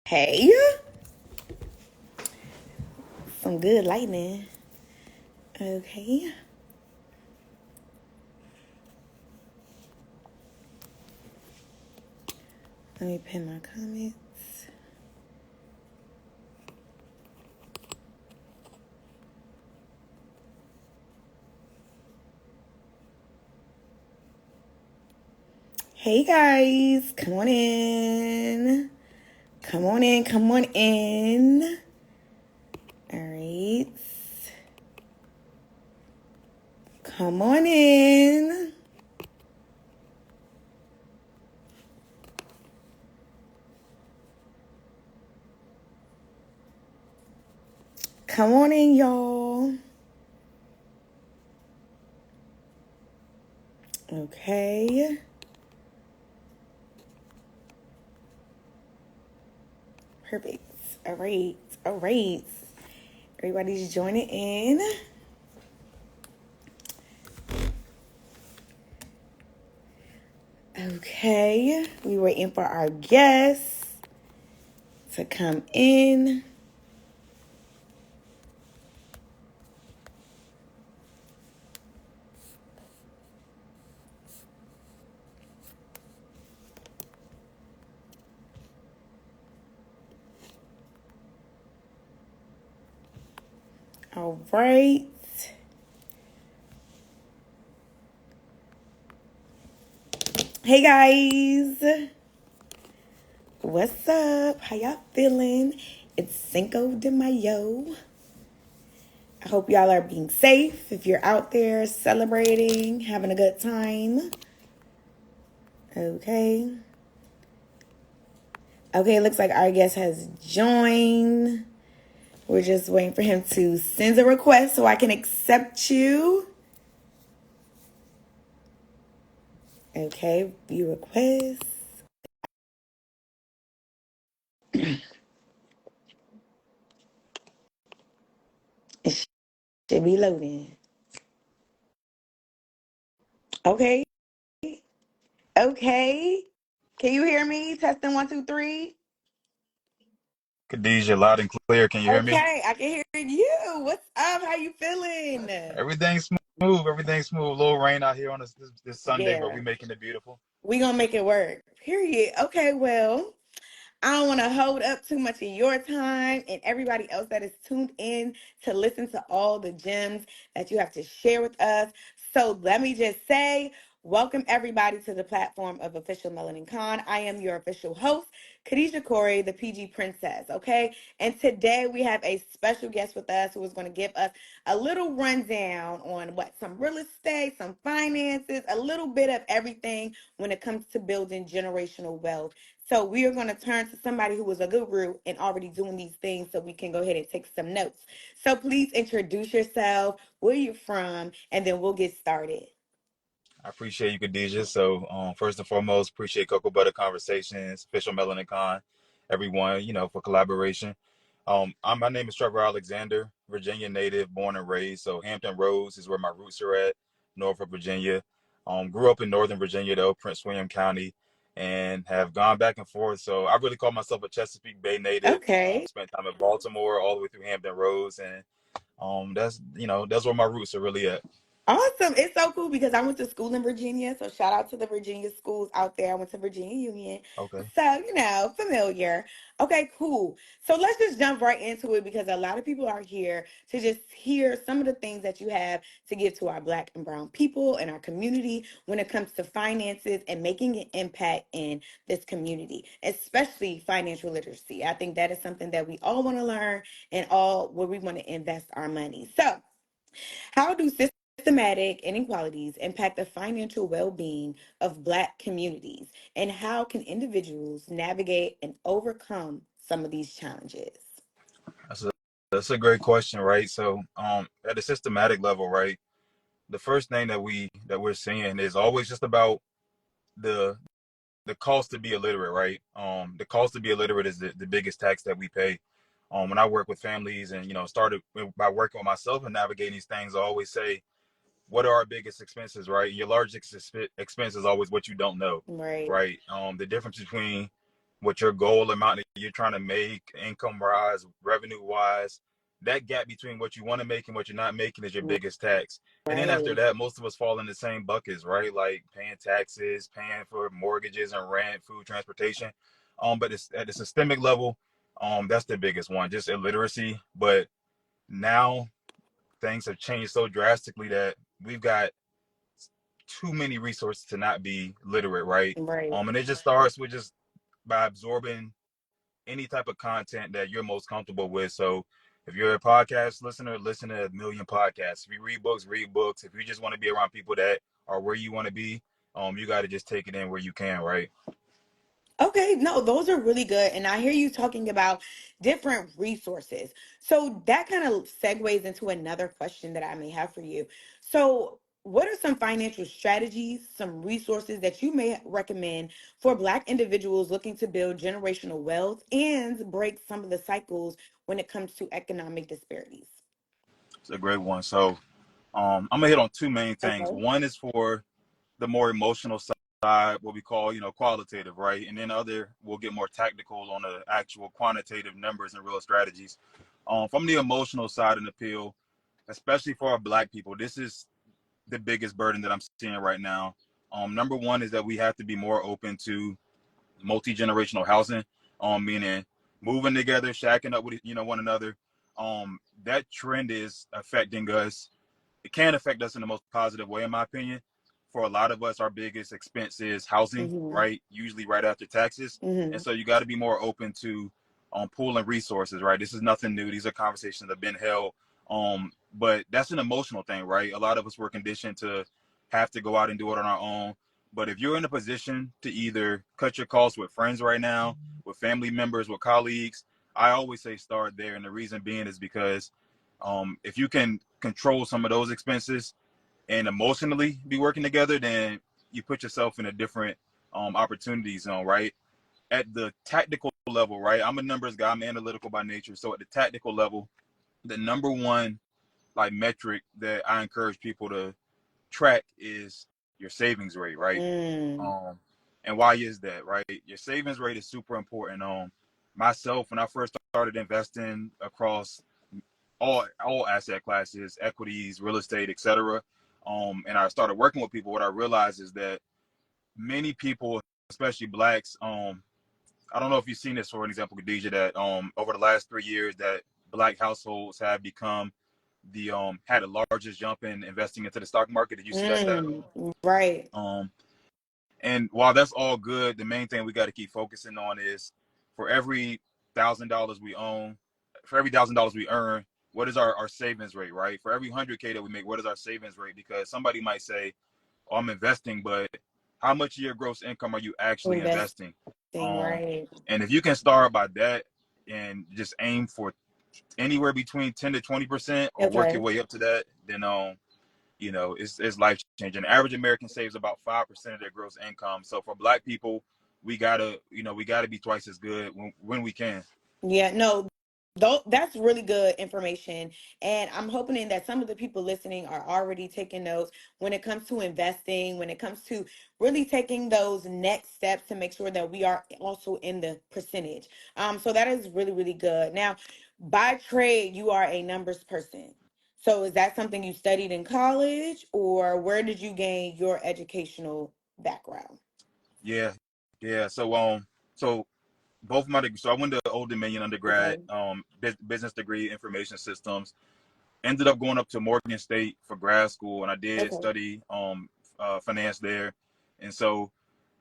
Hey, some good lightning. Okay. Let me pin my comments. Hey guys, come on in. Come on in, come on in. All right. Come on in. Come on in, y'all. Okay. Perfect. All right. All right. Everybody's joining in. Okay. We waiting for our guests to come in. All right. Hey guys. What's up? How y'all feeling? It's Cinco de Mayo. I hope y'all are being safe. If you're out there celebrating, having a good time. Okay. Okay, looks like our guest has joined. We're just waiting for him to send a request so I can accept you. Okay, view request. It should be loading. Okay. Okay. Can you hear me? Testing 1, 2, 3. Khadijah, loud and clear. Can you hear me? Okay, I can hear you. What's up? How you feeling? Everything's smooth. Everything's smooth. A little rain out here on this Sunday, but Yeah, we making it beautiful. we gonna make it work. Period. Okay, well, I don't want to hold up too much of your time and everybody else that is tuned in to listen to all the gems that you have to share with us. So let me just say, welcome everybody to the platform of Official Melanin Con. I am your official host, Khadijah Corey, the PG Princess. Okay, and today we have a special guest with us who is going to give us a little rundown on some real estate, some finances, a little bit of everything when it comes to building generational wealth. So we are going to turn to somebody who is a guru and already doing these things so we can go ahead and take some notes. So please introduce yourself, where you're from, and then we'll get started. I appreciate you, Khadijah. So, first and foremost, appreciate Cocoa Butter Conversations, Official Melanin Con, everyone, for collaboration. My name is Trevor Alexander, Virginia native, born and raised. So Hampton Roads is where my roots are at, Norfolk, Virginia. Grew up in Northern Virginia, though, Prince William County, and have gone back and forth. So I really call myself a Chesapeake Bay native. Okay. Spent time in Baltimore, all the way through Hampton Roads, and that's where my roots are really at. Awesome. It's so cool because I went to school in Virginia. So shout out to the Virginia schools out there. I went to Virginia Union. Okay. So, familiar. Okay, cool. So let's just jump right into it because a lot of people are here to just hear some of the things that you have to give to our Black and Brown people and our community when it comes to finances and making an impact in this community, especially financial literacy. I think that is something that we all want to learn and all where we want to invest our money. So, how do systematic inequalities impact the financial well being of Black communities? And how can individuals navigate and overcome some of these challenges? That's a that's a great question, right? So, at a systematic level, right, the first thing that we're seeing is always just about the the cost to be illiterate, right? The cost to be illiterate is the biggest tax that we pay. When I work with families and started by working with myself and navigating these things, I always say, what are our biggest expenses, right? Your largest expense is always what you don't know, Right. right? The difference between what your goal amount that you're trying to make, income wise, revenue wise, that gap between what you want to make and what you're not making is your biggest tax. And then after Right. that, most of us fall in the same buckets, right? Like paying taxes, paying for mortgages and rent, food, transportation. But it's at the systemic level, that's the biggest one, just illiteracy. But now things have changed so drastically that we've got too many resources to not be literate, right? Right. And it just starts with just by absorbing any type of content that you're most comfortable with. So if you're a podcast listener, listen to a million podcasts. If you read books, read books. If you just want to be around people that are where you want to be, you got to just take it in where you can, right? Okay, no, those are really good. And I hear you talking about different resources. So that kind of segues into another question that I may have for you. So, what are some financial strategies, some resources that you may recommend for Black individuals looking to build generational wealth and break some of the cycles when it comes to economic disparities? It's a great one. So I'm gonna hit on two main things. Okay. One is for the more emotional side, what we call, qualitative, right? And then other, we'll get more tactical on the actual quantitative numbers and real strategies. From the emotional side of the appeal, especially for our Black people, this is the biggest burden that I'm seeing right now. Number one is that we have to be more open to multi-generational housing, meaning moving together, shacking up with one another. That trend is affecting us. It can affect us in the most positive way, in my opinion. For a lot of us, our biggest expense is housing, Mm-hmm. right? Usually right after taxes. And Mm-hmm. so you got to be more open to pooling resources, right? This is nothing new. These are conversations that have been held. But that's an emotional thing, right? A lot of us were conditioned to have to go out and do it on our own. But if you're in a position to either cut your costs with friends right now, with family members, with colleagues, I always say start there. And the reason being is because if you can control some of those expenses and emotionally be working together, then you put yourself in a different opportunity zone, right? At the tactical level, right? I'm a numbers guy. I'm analytical by nature. So at the tactical level, the number one like metric that I encourage people to track is your savings rate, right? Mm. Um, and why is that, right? Your savings rate is super important. Myself, when I first started investing across all asset classes, equities, real estate, etc. And I started working with people. What I realized is that many people, especially blacks, I don't know if you've seen this, for an example, Khadija, that over the last 3 years that black households have become the had the largest jump in investing into the stock market. Did you see that stat? Mm. Right. Um, and while that's all good, the main thing we got to keep focusing on is for every $1,000 we own, for every $1,000 we earn, what is our savings rate, right? For every 100K that we make, what is our savings rate? Because somebody might say, oh, I'm investing, but how much of your gross income are you actually Investing, investing? Um, right. and if you can start by that and just aim for anywhere between 10 to 20% or work your Okay. way up to that, then it's life changing. The average American saves about 5% of their gross income. So for black people, we gotta be twice as good when we can. Yeah, no, though that's really good information. And I'm hoping that some of the people listening are already taking notes when it comes to investing, when it comes to really taking those next steps to make sure that we are also in the percentage. So that is really, really good. Now, by trade, you are a numbers person. So is that something you studied in college, or where did you gain your educational background? Yeah, yeah. So both of my degrees. So I went to Old Dominion undergrad, Okay. business degree, information systems. Ended up going up to Morgan State for grad school, and I did Okay. study finance there. And so,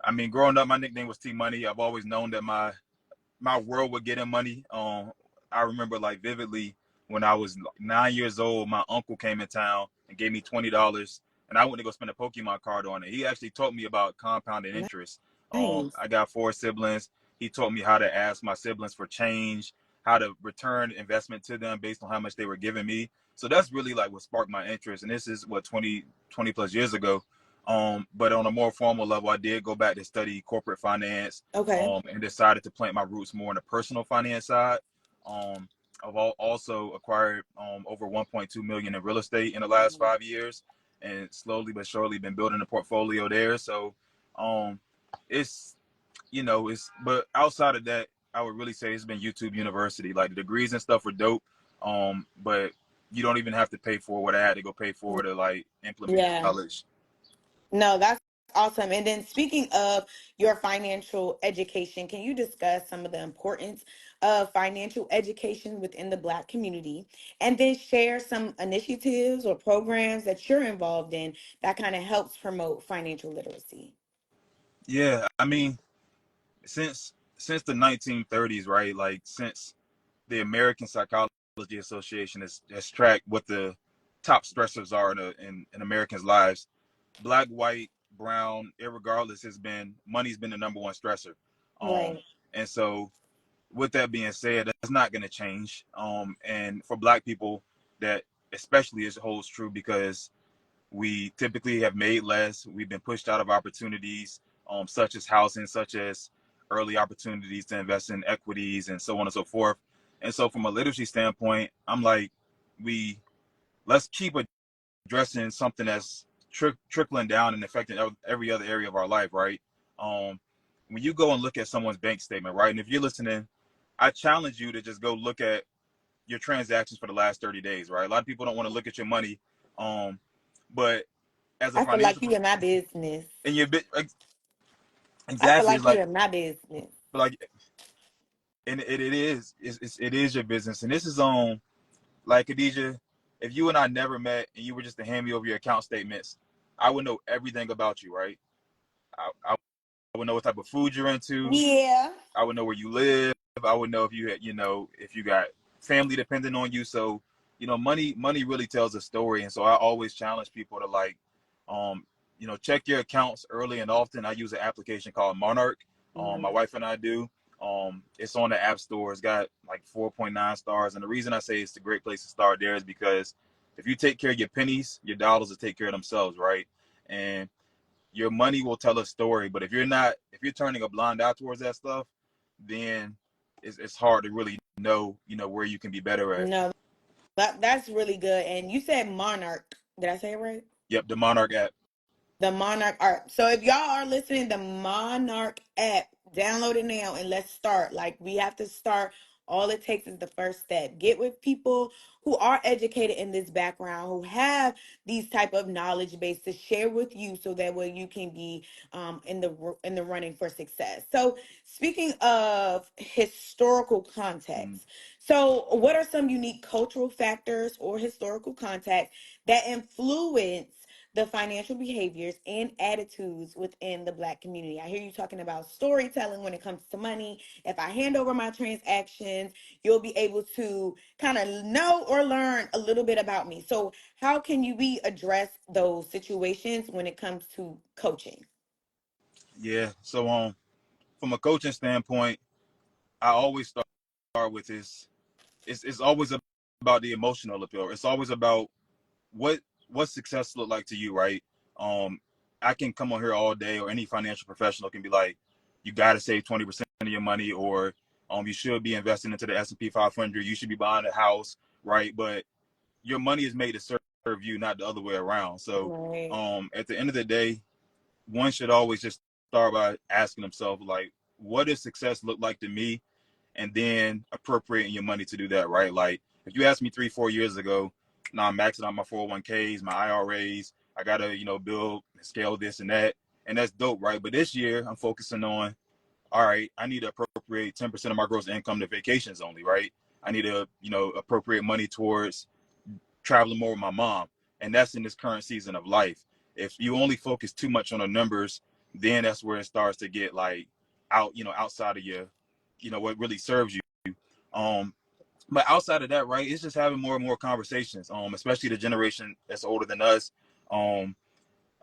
I mean, growing up, my nickname was T Money. I've always known that my world would get in money. I remember like vividly when I was 9 years old, my uncle came in town and gave me $20, and I went to go spend a Pokemon card on it. He actually taught me about compounding interest. Nice. I got four siblings. He taught me how to ask my siblings for change, how to return investment to them based on how much they were giving me. So that's really like what sparked my interest. And this is what 20 plus years ago. But on a more formal level, I did go back to study corporate finance, Okay. and decided to plant my roots more on the personal finance side. Um, I've also acquired over 1.2 million in real estate in the last 5 years, and slowly but surely been building a portfolio there. So um, it's it's, but outside of that, I would really say it's been YouTube University. Like the degrees and stuff were dope. But you don't even have to pay for what I had to go pay for to like implement in Yeah. college. No, that's awesome. And then speaking of your financial education, can you discuss some of the importance of financial education within the Black community? And then share some initiatives or programs that you're involved in that kind of helps promote financial literacy. Yeah, I mean, since the 1930s, right? Like since the American Psychology Association has tracked what the top stressors are in Americans' lives. Black, white, brown, irregardless, has been money's been the number one stressor. Um, Right. and so with that being said, that's not going to change. And for Black people, that especially is holds true because we typically have made less. We've been pushed out of opportunities, such as housing, such as early opportunities to invest in equities, and so on and so forth. And so, from a literacy standpoint, I'm like, we let's keep addressing something that's trickling down and affecting every other area of our life, right? Um, when you go and look at someone's bank statement, right, and if you're listening, I challenge you to just go look at your transactions for the last 30 days, right? A lot of people don't want to look at your money, um, but as a I feel like financial you in my business. and you're bit I feel exactly it's like you like in my business. and it is it is your business, and this is on like Khadija, if you and I never met and you were just to hand me over your account statements, I would know everything about you, right? I would know what type of food you're into. Yeah. I would know where you live. I would know if you had, if you got family dependent on you. So, money really tells a story. And so I always challenge people to like, um, check your accounts early and often. I use an application called Monarch. My Monarch. wife and I do. It's on the App Store. It's got like 4.9 stars. And the reason I say it's a great place to start there is because if you take care of your pennies, your dollars will take care of themselves, right? And your money will tell a story. But if you're turning a blind eye towards that stuff, then it's hard to really know, where you can be better at. No, that's really good. And you said Monarch. Did I say it right? Yep, the Monarch app. The Monarch app. So if y'all are listening, the Monarch app, download it now and let's start. Like we have to start. All it takes is the first step. Get with people who are educated in this background, who have these type of knowledge base to share with you, so that way you can be in the running for success. So speaking of historical Mm. context, so what are some unique cultural factors or historical context that influence the financial behaviors and attitudes within the Black community? I hear you talking about storytelling when it comes to money. If I hand over my transactions, you'll be able to kind of know or learn a little bit about me. So, how can we address those situations when it comes to coaching? Yeah. So from a coaching standpoint, I always start with this. It's always about the emotional appeal. It's always about what what success look like to you, right? Um, I can come on here all day, or any financial professional can be like, you got to save 20% of your money, or you should be investing into the S&P 500. You should be buying a house, right? But your money is made to serve you, not the other way around. So, Right. at the end of the day, one should always just start by asking themselves, like, what does success look like to me? And then appropriating your money to do that, right? Like if you asked me 3, 4 years ago, now I'm maxing out my 401ks, my IRAs. I gotta, build, scale this and that, and that's dope, right? But this year I'm focusing on, all right, I need to appropriate 10% of my gross income to vacations only, right? I need to, appropriate money towards traveling more with my mom, and that's in this current season of life. If you only focus too much on the numbers, then that's where it starts to get like outside of your, what really serves you. Um, but outside of that, right, it's just having more and more conversations. Especially the generation that's older than us. Um,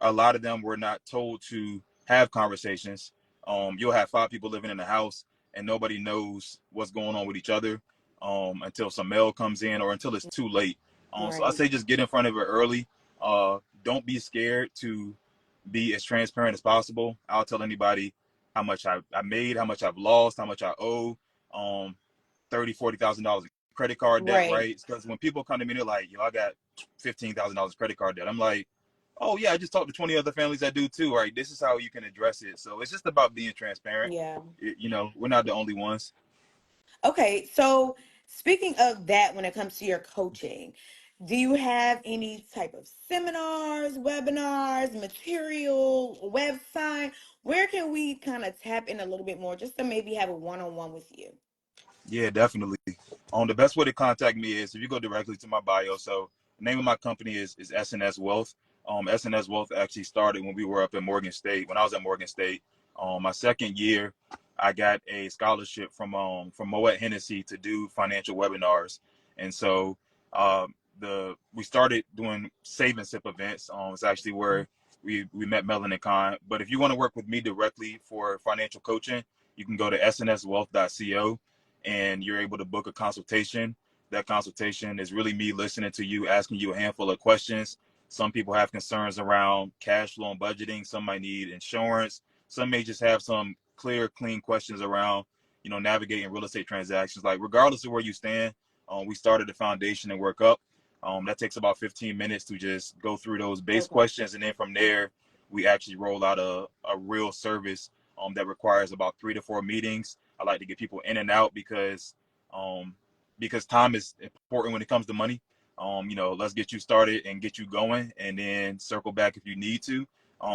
a lot of them were not told to have conversations. You'll have 5 people living in the house and nobody knows what's going on with each other until some mail comes in or until it's too late. So I Right. say just get in front of it early. Don't be scared to be as transparent as possible. I'll tell anybody how much I made, how much I've lost, how much I owe. 30, $40,000 credit card debt, Right. right? Because when people come to me, they're like, "Yo, I got $15,000 credit card debt." I'm like, oh yeah, I just talked to 20 other families that do too, right? This is how you can address it. So it's just about being transparent. Yeah. You know, we're not the only ones. Okay, so speaking of that, when it comes to your coaching, do you have any type of seminars, webinars, material, website? Where can we kind of tap in a little bit more just to maybe have a one-on-one with you? Yeah, definitely. The best way to contact me is if you go directly to my bio. So the name of my company is SNS Wealth. SNS Wealth actually started when we were up at Morgan State. When I was at Morgan State, my second year, I got a scholarship from Moet Hennessy to do financial webinars, and so the we started doing save and sip events. It's actually where we met Melon and Con. But if you want to work with me directly for financial coaching, you can go to snswealth.co and you're able to book a consultation. That consultation is really me listening to you, asking you a handful of questions. Some people have concerns around cash flow and budgeting. Some might need insurance. Some may just have some clear, clean questions around, navigating real estate transactions. Like regardless of where you stand, we started the foundation and work up. That takes about 15 minutes to just go through those base Okay. questions, and then from there, we actually roll out a real service that requires about 3 to 4 meetings. I like to get people in and out um, because time is important when it comes to money. Let's get you started and get you going, and then circle back if you need to.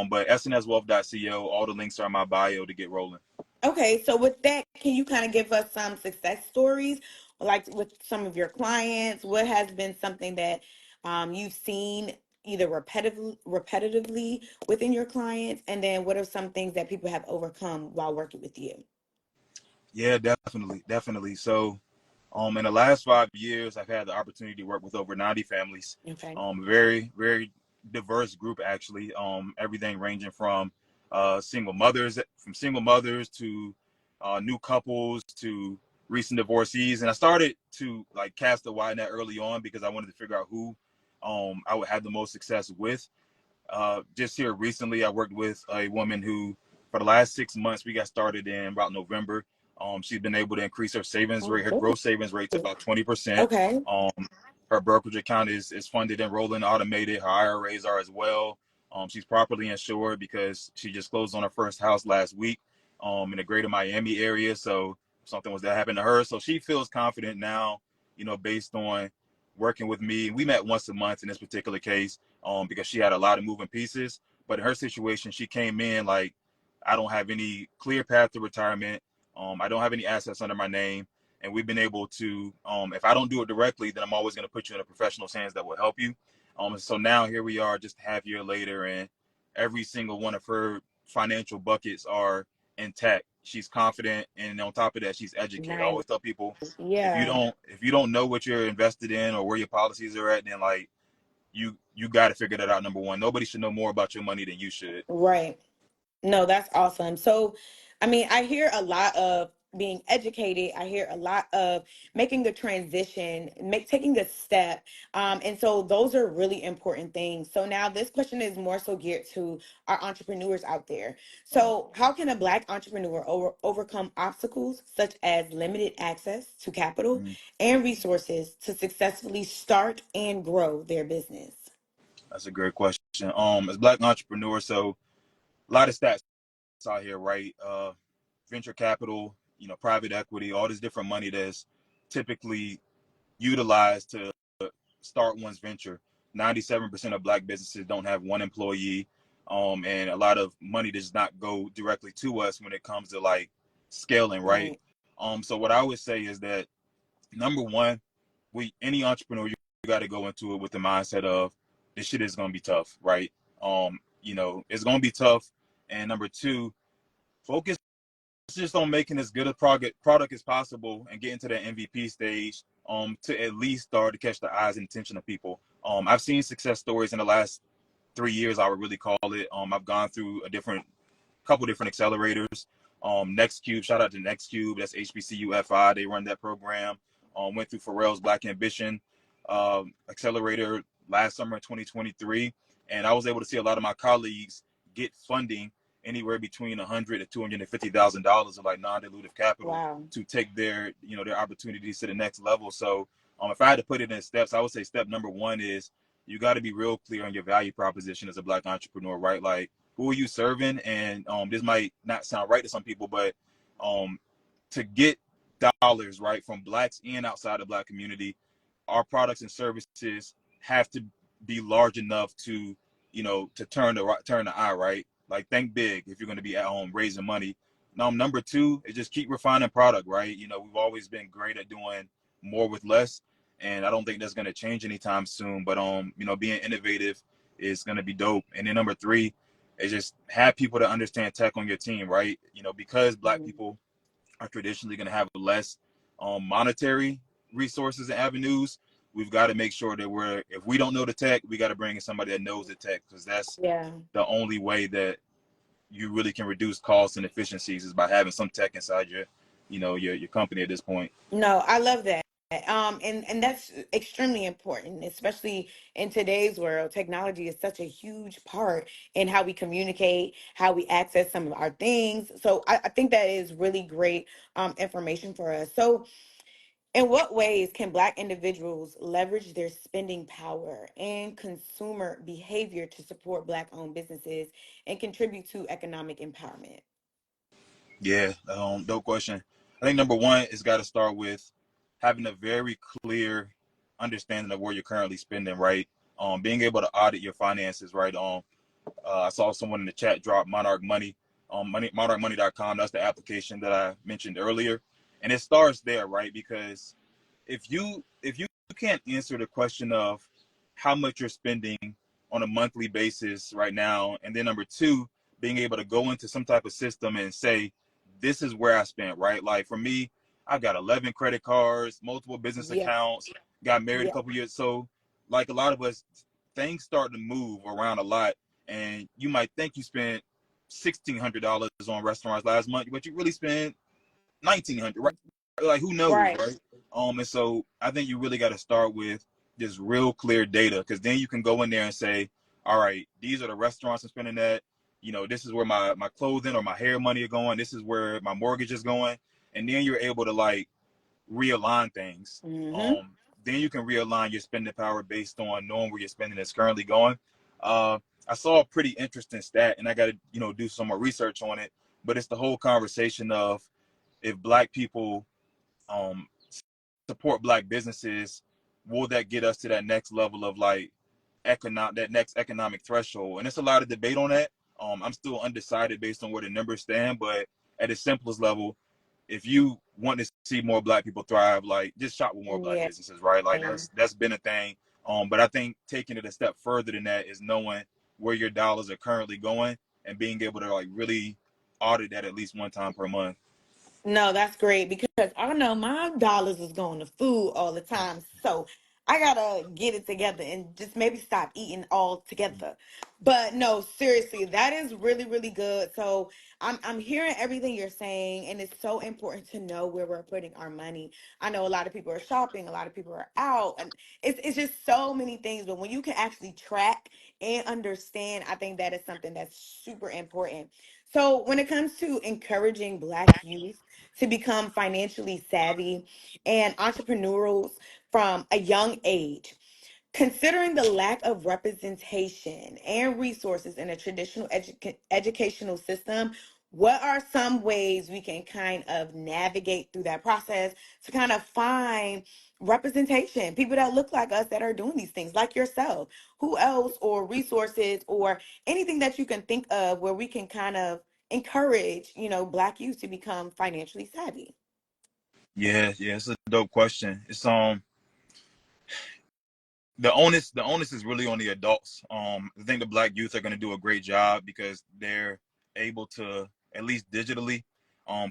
But snswealth.co, all the links are in my bio to get rolling. Okay, so with that, can you kind of give us some success stories, like with some of your clients? What has been something that you've seen either repetitively within your clients, and then what are some things that people have overcome while working with you? Yeah, definitely, definitely. So, in the last 5 years, I've had the opportunity to work with over 90 families. Okay. Very, very diverse group actually. Everything ranging from single mothers to new couples to recent divorcees. And I started to like cast a wide net early on because I wanted to figure out who I would have the most success with. Just here recently, I worked with a woman who, for the last 6 months, we got started in about November. She's been able to increase her savings rate, her Oh, gross savings rate to about 20%. okay. Um, Her brokerage account is funded and rolling automated. Her IRAs are as well. She's properly insured because she just closed on her first house last week in the greater Miami area. So something was that happened to her. So she feels confident now, based on working with me. We met once a month in this particular case because she had a lot of moving pieces. But in her situation, she came in like, I don't have any clear path to retirement. I don't have any assets under my name. And we've been able to, if I don't do it directly, then I'm always going to put you in a professional's hands that will help you. So now here we are just half year later, and every single one of her financial buckets are intact. She's confident, and on top of that, she's educated. I Nice. always tell people, Yeah. if you don't know what you're invested in or where your policies are at, then like you got to figure that out. Number one, nobody should know more about your money than you should. Right. No, that's awesome. So, I mean, I hear a lot of being educated. I hear a lot of making a transition, taking a step. And so those are really important things. So now this question is more so geared to our entrepreneurs out there. Uh, So how can a Black entrepreneur overcome obstacles such as limited access to capital mm, and resources to successfully start and grow their business? that's a great question. As Black entrepreneurs, so a lot of stats out here, right? Venture capital, private equity, all this different money that's typically utilized to start one's venture. 97% of Black businesses don't have one employee, and a lot of money does not go directly to us when it comes to like scaling, right? Right. So what I would say is that number one, any entrepreneur, you got to go into it with the mindset of this shit is gonna be tough, right? It's gonna be tough. And number two, focus just on making as good a product as possible and getting to that MVP stage to at least start to catch the eyes and attention of people. I've seen success stories in the last 3 years, I would really call it. I've gone through couple different accelerators. Next Cube, shout out to Next Cube. That's HBCUFI. They run that program. Went through Pharrell's Black Ambition accelerator last summer in 2023, and I was able to see a lot of my colleagues get funding anywhere between $100,000 to $250,000 of like non-dilutive capital Wow. to take their opportunities to the next level. So if I had to put it in steps, I would say step number one is you got to be real clear on your value proposition as a Black entrepreneur, right? Like, who are you serving? And this might not sound right to some people, but um, to get dollars, right, from Blacks and outside the Black community, our products and services have to be large enough to, to turn the eye, right? Like, think big if you're going to be at home raising money. Now, number two is just keep refining product, right? We've always been great at doing more with less, and I don't think that's going to change anytime soon. But being innovative is going to be dope. And then number three is just have people that understand tech on your team, right? Because Black Mhm. people are traditionally going to have less monetary resources and avenues. We've got to make sure that if we don't know the tech, we got to bring in somebody that knows the tech, because that's Yeah. the only way that you really can reduce costs and efficiencies is by having some tech inside your company at this point. No, I love that. And that's extremely important, especially in today's world. Technology is such a huge part in how we communicate, how we access some of our things. So I think that is really great information for us. So, in what ways can Black individuals leverage their spending power and consumer behavior to support Black-owned businesses and contribute to economic empowerment? Yeah, dope question. I think number one is got to start with having a very clear understanding of where you're currently spending, right? Being able to audit your finances, right? I saw someone in the chat drop Monarch Money, monarchmoney.com. That's the application that I mentioned earlier, and it starts there, right? Because if you can't answer the question of how much you're spending on a monthly basis right now, and then number two, being able to go into some type of system and say, this is where I spent, right? Like for me, I've got 11 credit cards, multiple business Yeah, accounts, got married a yeah, couple years. So like a lot of us, things start to move around a lot, and you might think you spent $1,600 on restaurants last month, but you really spent 1,900, right? Like who knows, right. right? And so I think you really got to start with just real clear data, because then you can go in there and say, all right, these are the restaurants I'm spending at. This is where my clothing or my hair money are going. This is where my mortgage is going, and then you're able to like realign things. Mm-hmm. Um, then you can realign your spending power based on knowing where your spending is currently going. Uh, I saw a pretty interesting stat, and I got to do some more research on it. But it's the whole conversation of if Black people um, support Black businesses, will that get us to that next level of like that next economic threshold? And it's a lot of debate on that. I'm still undecided based on where the numbers stand, but at its simplest level, if you want to see more Black people thrive, like just shop with more Black Yeah. businesses, right? Like that's been a thing. But I think taking it a step further than that is knowing where your dollars are currently going and being able to like really audit that at least one time per month. No, that's great because I know my dollars is going to food all the time. So I gotta get it together and just maybe stop eating all together. But no, seriously, that is really, really good. So I'm hearing everything you're saying, and it's so important to know where we're putting our money. I know a lot of people are shopping, a lot of people are out, and it's just so many things. But when you can actually track and understand, I think that is something that's super important. So when it comes to encouraging Black youth to become financially savvy and entrepreneurial from a young age. Considering the lack of representation and resources in a traditional educational system, what are some ways we can kind of navigate through that process to kind of find representation, people that look like us that are doing these things, like yourself? Who else, or resources, or anything that you can think of where we can kind of encourage, Black youth to become financially savvy? Yeah, yeah, it's a dope question. The onus is really on the adults. I think the Black youth are going to do a great job because they're able to, at least digitally,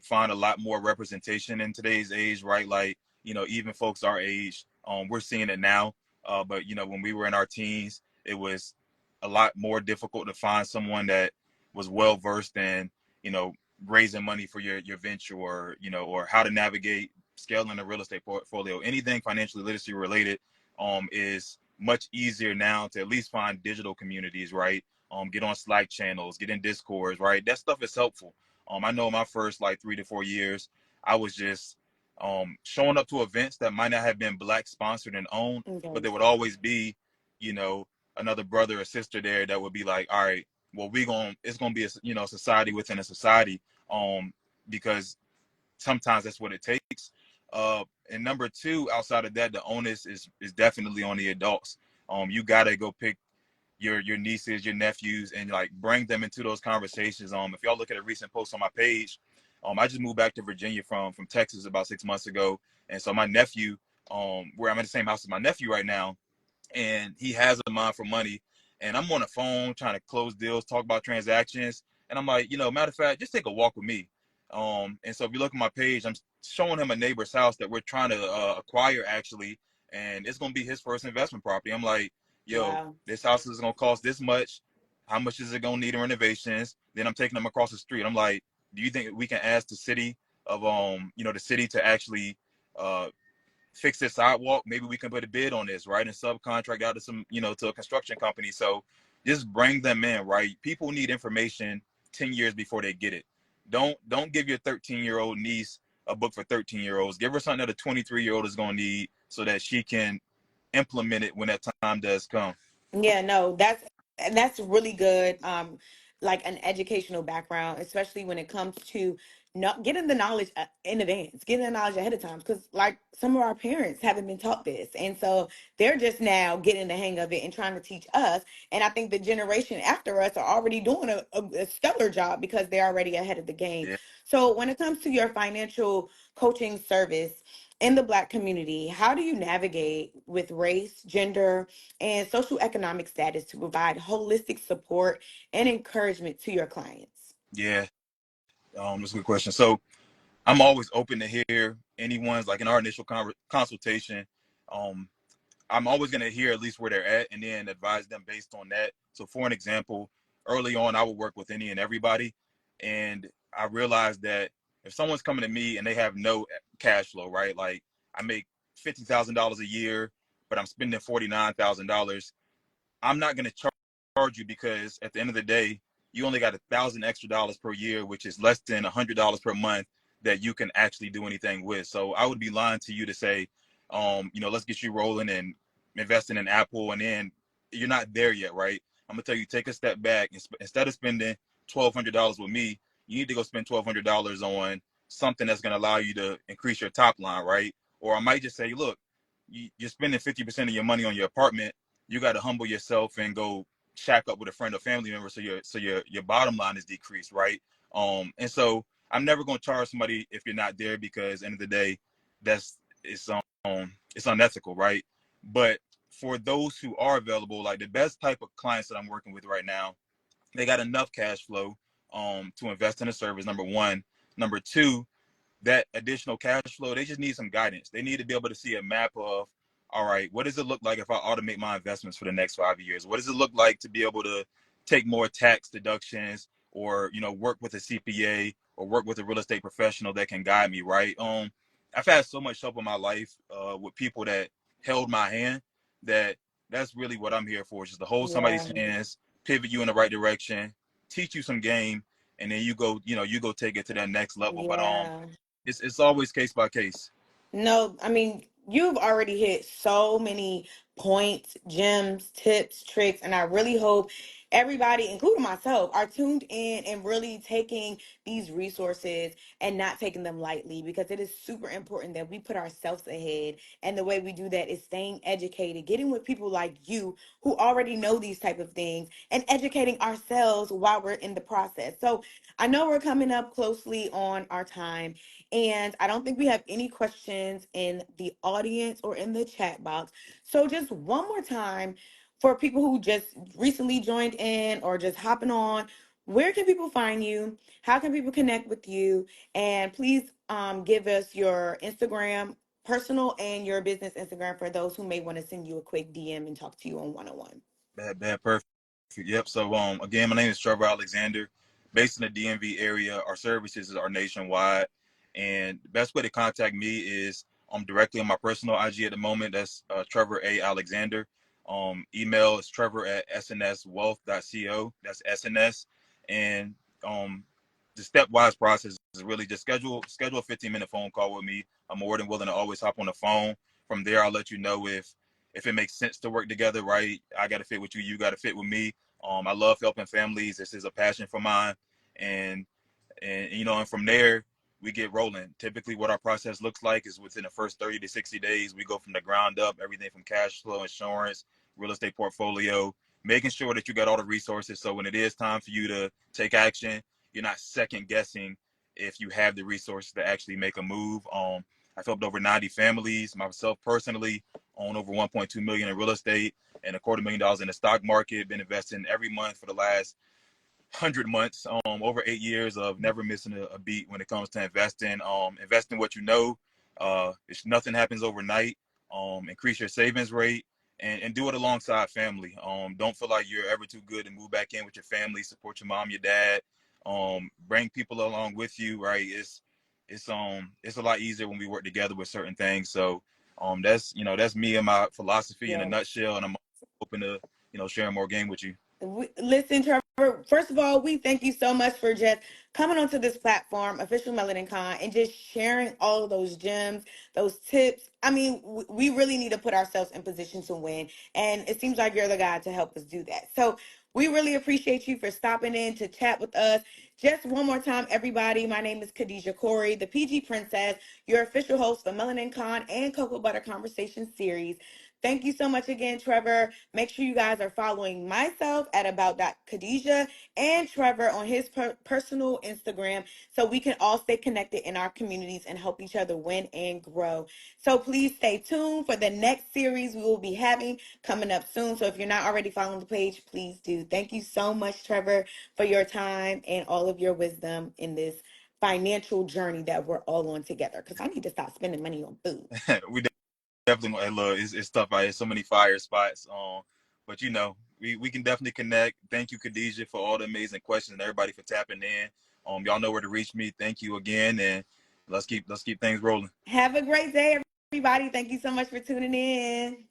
find a lot more representation in today's age, right? Like even folks our age, we're seeing it now. But when we were in our teens, it was a lot more difficult to find someone that was well versed in you know raising money for your venture, or how to navigate scaling a real estate portfolio. Anything financially literacy related is much easier now to at least find digital communities, right? Get on Slack channels, get in Discords, right? That stuff is helpful. I know my first like 3 to 4 years, I was just showing up to events that might not have been Black sponsored and owned, but Okay. there would always be you know, another brother or sister there that would be like, all right, well, it's gonna be a, you know, society within a society, because sometimes that's what it takes. And number two, outside of that, the onus is definitely on the adults. You gotta go pick your nieces, your nephews, and like bring them into those conversations. If y'all look at a recent post on my page, I just moved back to Virginia from Texas about 6 months ago, and so my nephew, where I'm in the same house as my nephew right now, and he has a mind for money. And I'm on the phone trying to close deals, talk about transactions. And I'm like, you know, matter of fact, just take a walk with me. And so if you look at my page, I'm showing him a neighbor's house that we're trying to acquire actually. And it's going to be his first investment property. I'm like, yo, Wow. this house is going to cost this much. How much is it going to need in renovations? Then I'm taking him across the street. I'm like, do you think we can ask the city of, you know, the city to actually uh, fix this sidewalk? Maybe we can put a bid on this, right? And subcontract out to some, you know, to a construction company. So just bring them in, right? People need information 10 years before they get it. Don't give your 13-year-old niece a book for 13-year-olds. Give her something that a 23-year-old is going to need so that she can implement it when that time does come. Yeah, no, that's really good. Like an educational background, especially when it comes to not getting the knowledge in advance, getting the knowledge ahead of time. Because like some of our parents haven't been taught this, and so they're just now getting the hang of it and trying to teach us. And I think the generation after us are already doing a stellar job because they're already ahead of the game. Yeah. So when it comes to your financial coaching service in the Black community, how do you navigate with race, gender, and social economic status to provide holistic support and encouragement to your clients? Yeah. That's a good question. So I'm always open to hear anyone's, like in our initial consultation. Um, I'm always going to hear at least where they're at and then advise them based on that. So, for an example, early on, I would work with any and everybody. And I realized that if someone's coming to me and they have no cash flow, right? Like I make $50,000 a year, but I'm spending $49,000. I'm not going to charge you because at the end of the day, you only got $1,000 extra per year, which is less than $100 per month that you can actually do anything with. So I would be lying to you to say, you know, let's get you rolling and investing in Apple, and then you're not there yet, right? I'm gonna tell you, take a step back and instead of spending $1,200 with me, you need to go spend $1,200 on something that's gonna allow you to increase your top line, right? Or I might just say, look, you're spending 50% of your money on your apartment. You got to humble yourself and go shack up with a friend or family member so your bottom line is decreased, right? And so I'm never going to charge somebody if you're not there, because at the end of the day, that's it's unethical, right? But for those who are available, like the best type of clients that I'm working with right now, they got enough cash flow to invest in a service, number one. Number two, that additional cash flow, they just need some guidance. They need to be able to see a map of, all right, what does it look like if I automate my investments for the next 5 years? What does it look like to be able to take more tax deductions, or, you know, work with a CPA or work with a real estate professional that can guide me, right? I've had so much help in my life with people that held my hand, that that's really what I'm here for, just to hold somebody's Yeah, hands, pivot you in the right direction, teach you some game, and then you go, you know, you go take it to that next level. But yeah. it's always case by case. No, I mean, you've already hit so many points, gems, tips, tricks, and I really hope everybody, including myself, are tuned in and really taking these resources and not taking them lightly, because it is super important that we put ourselves ahead. And the way we do that is staying educated, getting with people like you who already know these type of things, and educating ourselves while we're in the process. So I know we're coming up closely on our time, and I don't think we have any questions in the audience or in the chat box. So just one more time for people who just recently joined in or just hopping on, where can people find you? How can people connect with you? And please give us your Instagram, personal and your business Instagram, for those who may want to send you a quick DM and talk to you on one-on-one. Bad, perfect. Yep. So again, my name is Trevor Alexander, based in the DMV area. Our services are nationwide, and the best way to contact me is directly on my personal IG at the moment. That's Trevor A Alexander. Email is Trevor at snswealth.co. That's SNS. And the stepwise process is really just schedule a 15-minute phone call with me. I'm more than willing to always hop on the phone. From there, I'll let you know if if it makes sense to work together, right? I got to fit with you. You got to fit with me. I love helping families. This is a passion for mine. And and from there we get rolling. Typically what our process looks like is within the first 30 to 60 days we go from the ground up, everything from cash flow, insurance, real estate portfolio, making sure that you got all the resources, so when it is time for you to take action, you're not second guessing if you have the resources to actually make a move. I've helped over 90 families. Myself personally own over 1.2 million in real estate and $250,000 in the stock market. Been investing every month for the last 100 months, over 8 years of never missing a beat when it comes to investing. Investing what you know. If nothing happens overnight, increase your savings rate and do it alongside family. Don't feel like you're ever too good to move back in with your family. Support your mom, your dad. Bring people along with you. Right? It's a lot easier when we work together with certain things. So that's me and my philosophy in a Yes. nutshell, and I'm open to sharing more game with you. Listen, Trevor, first of all, we thank you so much for just coming onto this platform, Official Melanin Con, and just sharing all of those gems, those tips. I mean, we really need to put ourselves in position to win. And it seems like you're the guy to help us do that. So we really appreciate you for stopping in to chat with us. Just one more time, everybody. My name is Khadijah Corey, the PG Princess, your official host for Melanin Con and Cocoa Butter Conversation series. Thank you so much again, Trevor. Make sure you guys are following myself at about.khadijah and Trevor on his personal Instagram so we can all stay connected in our communities and help each other win and grow. So please stay tuned for the next series we will be having coming up soon. So if you're not already following the page, please do. Thank you so much, Trevor, for your time and all of your wisdom in this financial journey that we're all on together, because I need to stop spending money on food. We definitely, hey, look, it's tough out here. So many fire spots. But we can definitely connect. Thank you, Khadijah, for all the amazing questions and everybody for tapping in. Y'all know where to reach me. Thank you again, and let's keep things rolling. Have a great day, everybody. Thank you so much for tuning in.